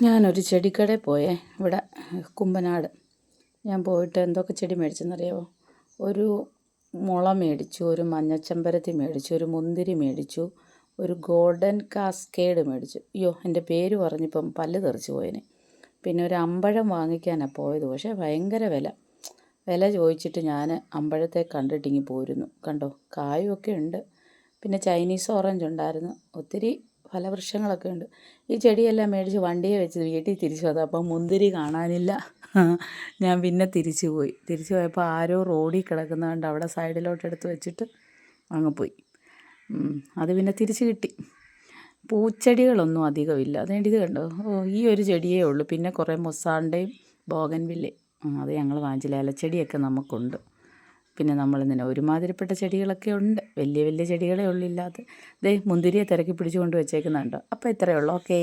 ഞാനൊരു ചെടിക്കടയിൽ പോയേ, ഇവിടെ കുമ്പനാട്. ഞാൻ പോയിട്ട് എന്തൊക്കെ ചെടി മേടിച്ചെന്നറിയാമോ? ഒരു മുള മേടിച്ചു, ഒരു മഞ്ഞച്ചെമ്പരത്തി മേടിച്ചു, ഒരു മുന്തിരി മേടിച്ചു, ഒരു ഗോൾഡൻ കാസ്കേഡ് മേടിച്ചു. അയ്യോ, എൻ്റെ പേര് പറഞ്ഞിപ്പം പല്ല് തെറിച്ച് പോയേനെ. പിന്നെ ഒരു അമ്പഴം വാങ്ങിക്കാനാണ് പോയത്. പക്ഷേ ഭയങ്കര വില ചോദിച്ചിട്ട് ഞാൻ അമ്പഴത്തെ കണ്ടിട്ടിങ്ങി പോരുന്നു. കണ്ടോ, കായുമൊക്കെ ഉണ്ട്. പിന്നെ ചൈനീസ് ഓറഞ്ച് ഉണ്ടായിരുന്നു. ഒത്തിരി ഫലവൃക്ഷങ്ങളൊക്കെ ഉണ്ട്. ഈ ചെടിയെല്ലാം മേടിച്ച് വണ്ടിയെ വെച്ച് വീട്ടിൽ തിരിച്ചു വന്നു. അപ്പം മുന്തിരി കാണാനില്ല. ഞാൻ പിന്നെ തിരിച്ചു പോയപ്പോൾ ആരോ റോഡിൽ കിടക്കുന്നത് കൊണ്ട് അവിടെ സൈഡിലോട്ട് എടുത്ത് വെച്ചിട്ട് അങ്ങ് പോയി. അത് പിന്നെ തിരിച്ച് കിട്ടി. പൂച്ചെടികളൊന്നും അധികമില്ല. അതുകൊണ്ട് ഇത് കണ്ടോ, ഈ ഒരു ചെടിയേ ഉള്ളൂ. പിന്നെ കുറേ മൊസാണ്ടയും ബോഗൻവില്ലയും അത് ഞങ്ങൾ വാങ്ങിച്ചില്ല. ഇലച്ചെടിയൊക്കെ നമുക്കുണ്ട്. പിന്നെ നമ്മളിങ്ങനെ ഒരുമാതിരിപ്പെട്ട ചെടികളൊക്കെ ഉണ്ട്. വലിയ വലിയ ചെടികളേ ഉള്ളൂ ഇല്ലാത്ത. ദേ മുന്തിരിയെ തിരക്കി പിടിച്ചു കൊണ്ട് വെച്ചേക്കുന്നുണ്ട്. അപ്പോൾ ഇത്രയേ ഉള്ളൂ. ഓക്കേ.